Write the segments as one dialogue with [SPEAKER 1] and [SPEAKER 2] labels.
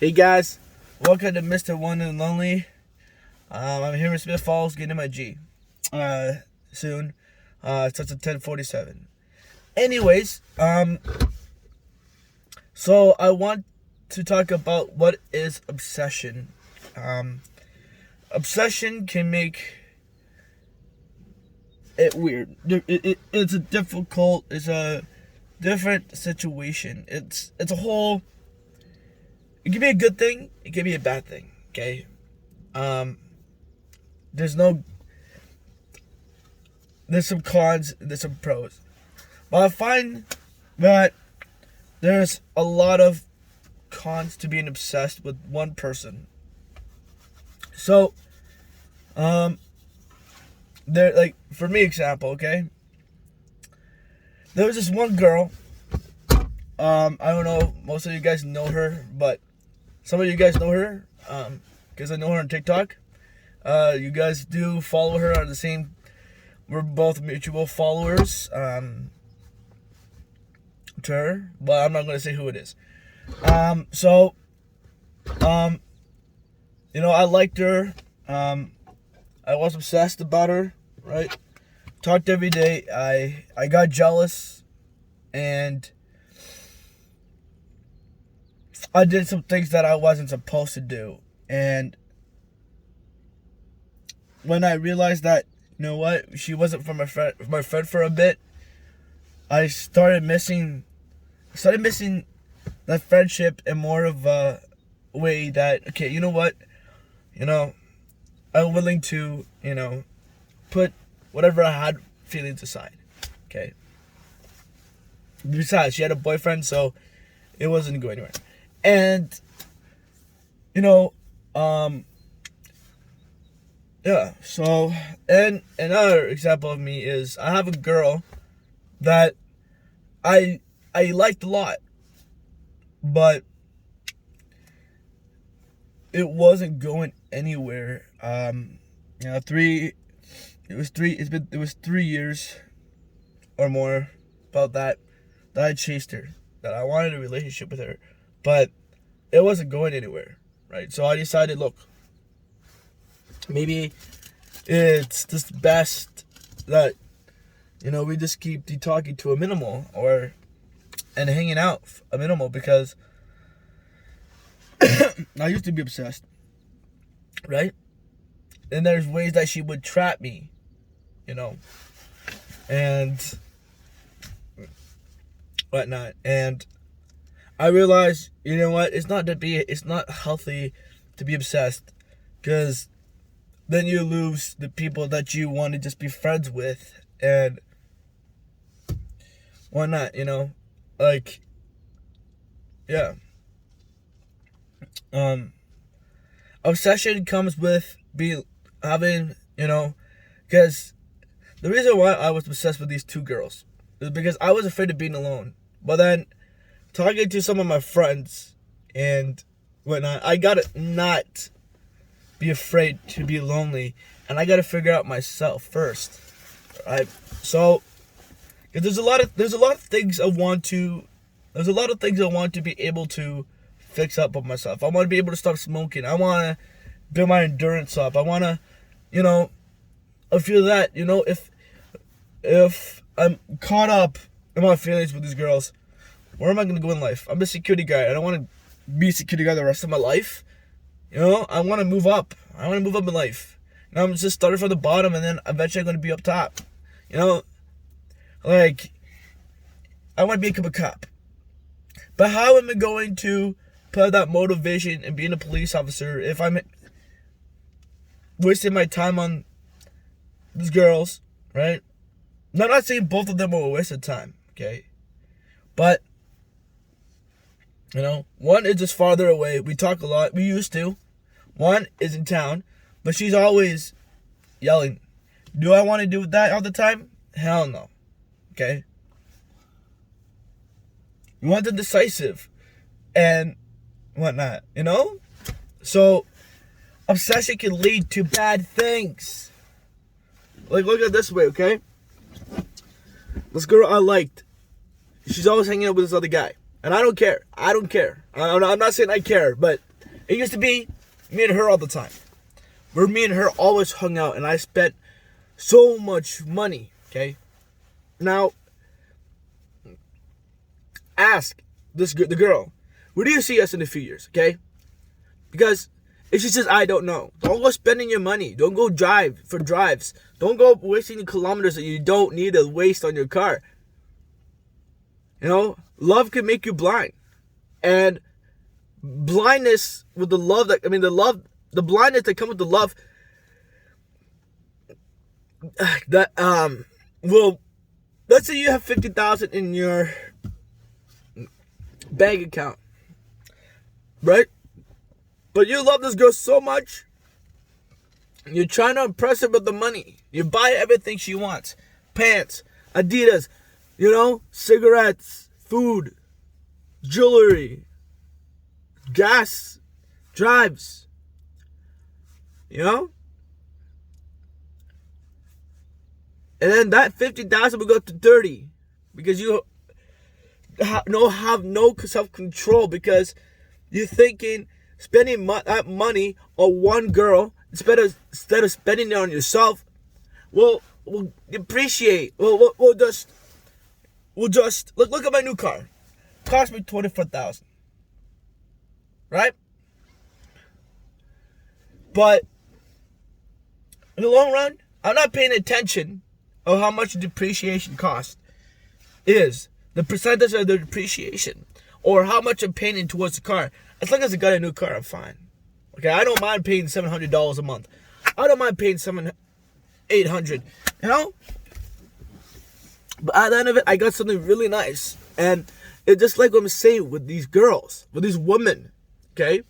[SPEAKER 1] Hey guys, welcome to Mr. One and Lonely. I'm here in Smith Falls getting my G. Soon. It's at 10:47. Anyways, so I want to talk about what is obsession. Obsession can make it weird. It's a different situation. It's a whole. It can be a good thing. It can be a bad thing. Okay. There's some cons. There's some pros. But I find that there's a lot of cons to being obsessed with one person. So, for me, example, okay. There was this one girl. I don't know. Most of you guys know her, but some of you guys know her, because I know her on TikTok. You guys do follow her on the same. We're both mutual followers to her, but I'm not going to say who it is. I liked her. I was obsessed about her, right? Talked every day. I got jealous, and I did some things that I wasn't supposed to do. And when I realized that, you know what, she wasn't my friend for a bit, I started missing that friendship in more of a way that, okay, you know what, I'm willing to, put whatever I had feelings aside, okay? Besides, she had a boyfriend, so it wasn't going anywhere. And, so, and another example of me is I have a girl that I liked a lot, but it wasn't going anywhere. It was 3 years or more about that I chased her, that I wanted a relationship with her, but it wasn't going anywhere, right? So I decided, look, maybe it's just best that, we just keep the talking to a minimal and hanging out a minimal, because I used to be obsessed, right? And there's ways that she would trap me, and whatnot. And I realized, you know what, it's not healthy to be obsessed, because then you lose the people that you want to just be friends with and whatnot, yeah. Obsession comes with having, because the reason why I was obsessed with these two girls is because I was afraid of being alone. But then, talking to some of my friends and whatnot, I gotta not be afraid to be lonely, and I gotta figure out myself first, right? So, cause there's a lot of things I want to be able to fix up with myself. I want to be able to stop smoking. I want to build my endurance up. I want to, I feel that, if I'm caught up in my feelings with these girls, where am I going to go in life? I'm a security guy. I don't want to be a security guy the rest of my life. I want to move up. I want to move up in life. I'm just starting from the bottom, and then eventually I'm going to be up top. I want to become a cop. But how am I going to put that motivation in being a police officer if I'm wasting my time on these girls, right? Now, I'm not saying both of them were a waste of time, okay? But, one is just farther away. We talk a lot. We used to. One is in town, but she's always yelling. Do I want to do that all the time? Hell no. Okay? One's indecisive and whatnot, So, obsession can lead to bad things. Like, look at it this way, okay? This girl I liked, she's always hanging out with this other guy. And I don't care. I'm not saying I care, but It used to be me and her all the time. Where me and her always hung out, and I spent so much money, okay? Now, ask the girl, where do you see us in a few years, okay? Because if she says, I don't know, don't go spending your money. Don't go drive for drives. Don't go wasting kilometers that you don't need to waste on your car. You know, love can make you blind. And blindness with the love that, the blindness that comes with the love that, well, let's say you have 50,000 in your bank account, right? But you love this girl so much, you're trying to impress her with the money. You buy everything she wants. Pants, Adidas, cigarettes, food, jewelry, gas, drives. And then that 50,000 will go to 30 because you have no self-control, because you're thinking spending that money on one girl instead of spending it on yourself will depreciate. We'll just look at my new car. Cost me $24,000, right? But in the long run, I'm not paying attention of how much depreciation cost is, the percentage of the depreciation, or how much I'm paying towards the car. As long as I got a new car, I'm fine. Okay, I don't mind paying $700 a month. I don't mind paying $800. But at the end of it, I got something really nice, and it's just like what I'm saying with these girls, with these women. Okay,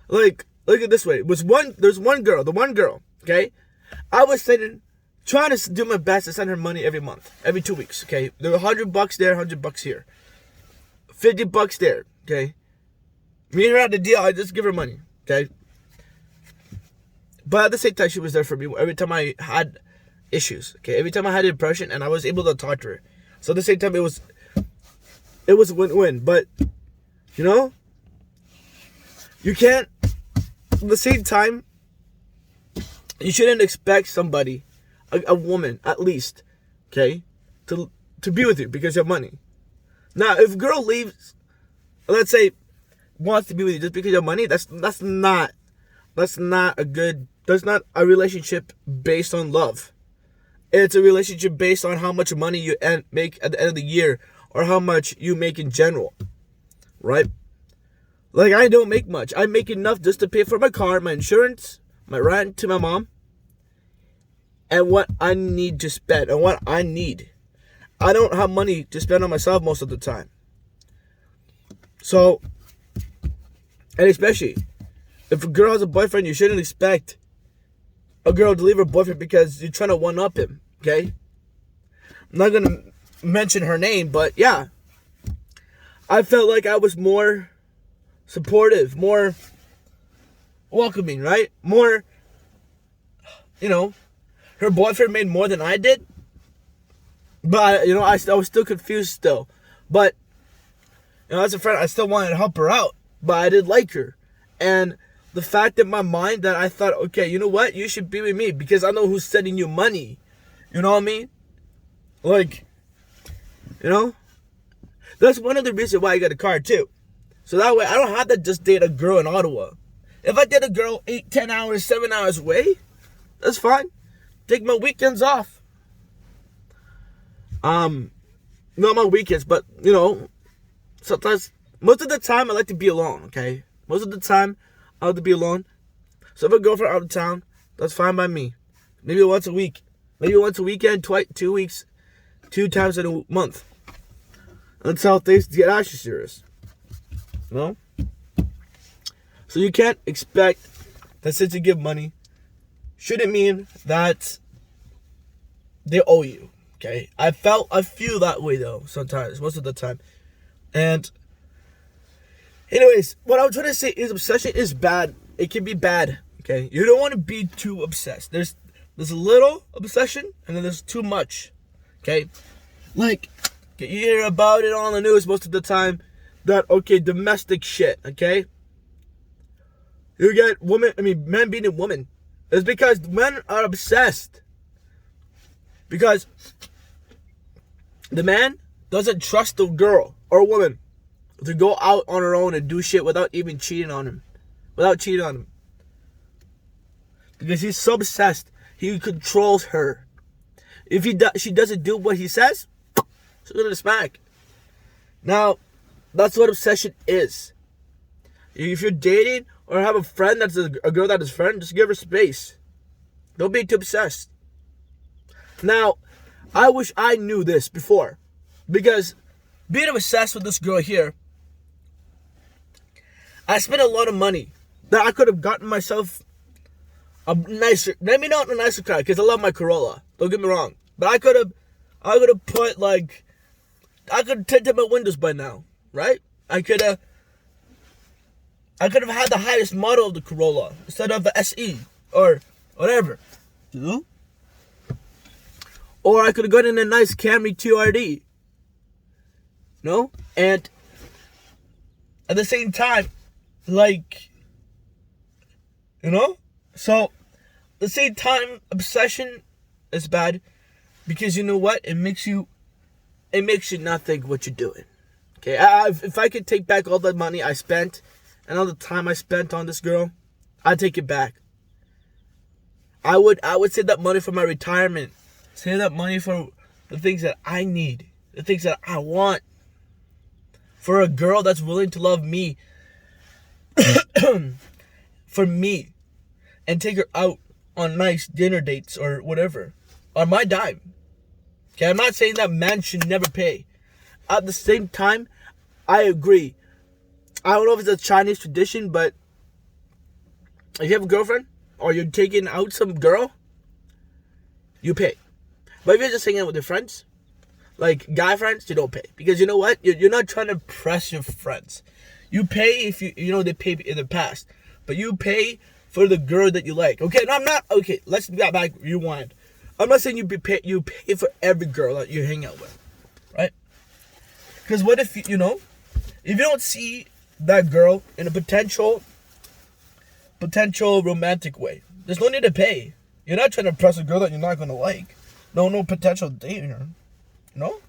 [SPEAKER 1] like look at it this way. There's one girl. Okay, I was trying to do my best to send her money every month, every 2 weeks. Okay, there were $100 there, $100 here, $50 there. Okay, me and her had the deal. I just give her money. Okay, but at the same time, she was there for me every time I had issues. Okay, every time I had depression, and I was able to talk to her. So at the same time, it was win-win. But you can't. At the same time, you shouldn't expect somebody, a woman at least, okay, to be with you because you have money. Now, if a girl leaves, let's say, wants to be with you just because you have money, that's not a relationship based on love. It's a relationship based on how much money you make at the end of the year, or how much you make in general, right? Like, I don't make much. I make enough just to pay for my car, my insurance, my rent to my mom, and what I need to spend, and what I need. I don't have money to spend on myself most of the time. So, and especially, if a girl has a boyfriend, you shouldn't expect a girl to leave her boyfriend because you're trying to one-up him, okay? I'm not going to mention her name, but yeah. I felt like I was more supportive, more welcoming, right? More, her boyfriend made more than I did. But, I was still confused still. But, as a friend, I still wanted to help her out. But I did like her. And the fact in my mind that I thought, okay, you know what? You should be with me because I know who's sending you money. You know what I mean? Like, that's one of the reasons why I got a car too. So that way I don't have to just date a girl in Ottawa. If I date a girl 8, 10 hours, 7 hours away, that's fine. Take my weekends off. Not my weekends, but, sometimes, most of the time I like to be alone, okay? Most of the time I like to be alone. So if I go for out of town, that's fine by me. Maybe once a week. Maybe once a weekend, 2 weeks, 2 times in a month. That's how things get actually serious. So you can't expect that since you give money, shouldn't mean that they owe you. Okay? I feel that way though, sometimes, most of the time. And anyways, what I was trying to say is obsession is bad. It can be bad. Okay? You don't want to be too obsessed. There's a little obsession, and then there's too much. Okay? Like, you hear about it on the news most of the time. that, okay, domestic shit, okay? You get men beating women. It's because men are obsessed. Because the man doesn't trust the girl or woman to go out on her own and do shit without even cheating on him. Because he's so obsessed, he controls her. If she doesn't do what he says, she's gonna smack. Now, that's what obsession is. If you're dating or have a friend that's a girl that is a friend, just give her space. Don't be too obsessed. Now, I wish I knew this before. Because being obsessed with this girl here, I spent a lot of money that I could have gotten myself a nicer, maybe not a nicer car, because I love my Corolla. Don't get me wrong. But I could have put like, I could have tinted my windows by now, right? I could have had the highest model of the Corolla instead of the SE or whatever. You know? Or I could have gotten a nice Camry 2RD. No? And at the same time, like, you know? So, at the same time, obsession is bad because you know what? It makes you not think what you're doing. Okay? If I could take back all the money I spent and all the time I spent on this girl, I'd take it back. I would save that money for my retirement. Save that money for the things that I need. The things that I want. For a girl that's willing to love me. For me. And take her out on nice dinner dates or whatever. On my dime. Okay, I'm not saying that men should never pay. At the same time, I agree. I don't know if it's a Chinese tradition, but if you have a girlfriend or you're taking out some girl, you pay. But if you're just hanging out with your friends, like guy friends, you don't pay. Because you know what? You're not trying to press your friends. You pay if you know they pay in the past. But you pay for the girl that you like. Okay, no, I'm not. Okay, let's get back. Rewind. I'm not saying you pay for every girl that you hang out with. Right? Because what if, if you don't see that girl in a potential romantic way, there's no need to pay. You're not trying to press a girl that you're not going to like. No potential dating her. No?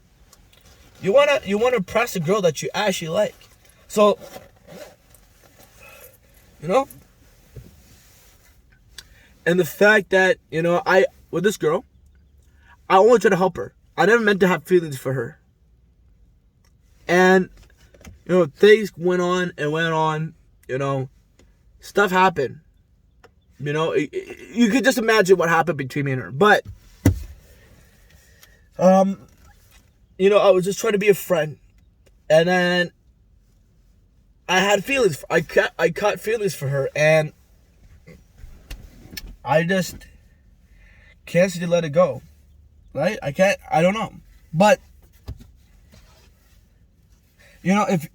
[SPEAKER 1] You wanna press a girl that you actually like. So, and the fact that, with this girl, I only tried to help her. I never meant to have feelings for her. And, things went on, stuff happened. You could just imagine what happened between me and her. But, I was just trying to be a friend. And then I had feelings. I caught feelings for her. And I just can't seem to let it go. Right? I don't know. But, if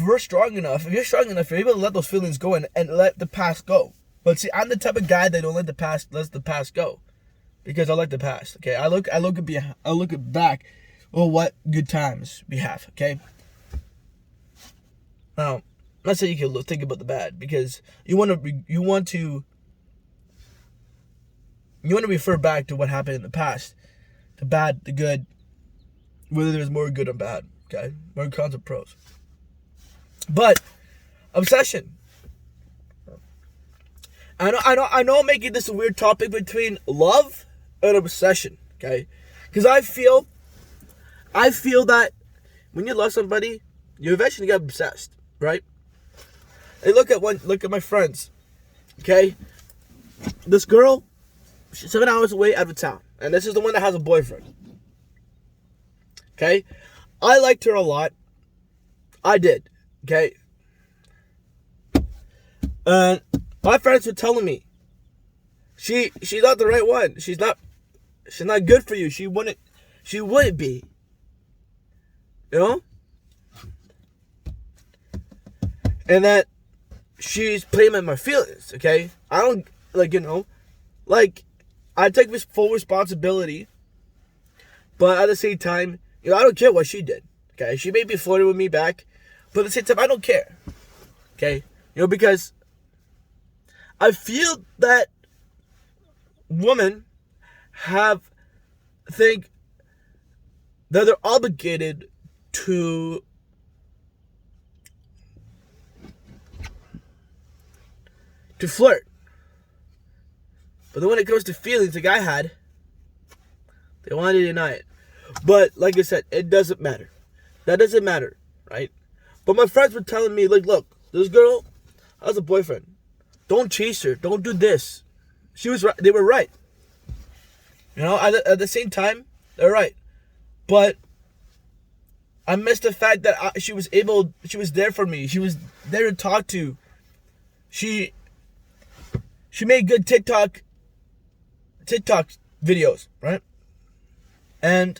[SPEAKER 1] we're strong enough, if you're strong enough, you're able to let those feelings go and let the past go. But see, I'm the type of guy that don't let the past go. Because I like the past, okay? I look at back. Well, what good times we have, okay? Now, I'm not saying you can think about the bad, because you want to refer back to what happened in the past, the bad, the good, whether there's more good or bad, okay? More cons or pros. But obsession. I know I'm making this a weird topic between love and obsession, okay? Because I feel that when you love somebody, you eventually get obsessed, right? Hey, look at my friends, okay? This girl, she's 7 hours away out of town, and this is the one that has a boyfriend. Okay? I liked her a lot. I did, okay? And my friends were telling me, she's not the right one. She's not good for you. She wouldn't be. And that she's playing with my feelings, okay? I don't, I take full responsibility, but at the same time, I don't care what she did, okay? She may be flirting with me back, But at the same time, I don't care. Okay? Because I feel that women think that they're obligated to flirt. But then when it comes to feelings like I had, they want to deny it. But like I said, it doesn't matter. That doesn't matter, right? But my friends were telling me, like, look, this girl has a boyfriend. Don't chase her. Don't do this. She was right. They were right. At the same time, they're right. But I missed the fact that she was there for me. She was there to talk to. She made good TikTok videos, right? And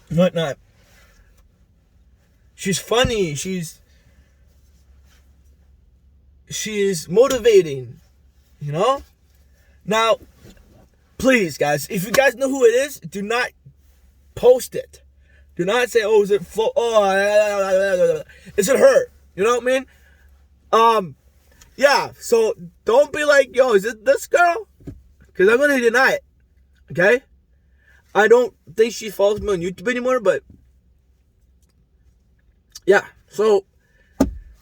[SPEAKER 1] whatnot. She's funny. She's motivating, Now, please, guys, if you guys know who it is, do not post it. Do not say, "Oh, is it full? Oh, is it her?" You know what I mean? Yeah. So don't be like, "Yo, is it this girl?" Because I'm gonna deny it. Okay? I don't think she follows me on YouTube anymore, but yeah. So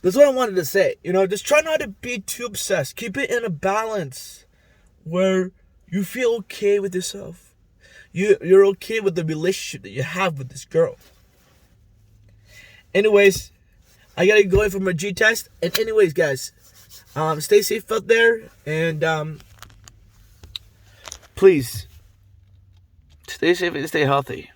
[SPEAKER 1] that's what I wanted to say. Just try not to be too obsessed. Keep it in a balance where you feel okay with yourself. You're okay with the relationship that you have with this girl. Anyways, I gotta go in for my G test. And anyways, guys, stay safe out there, and please stay safe and stay healthy.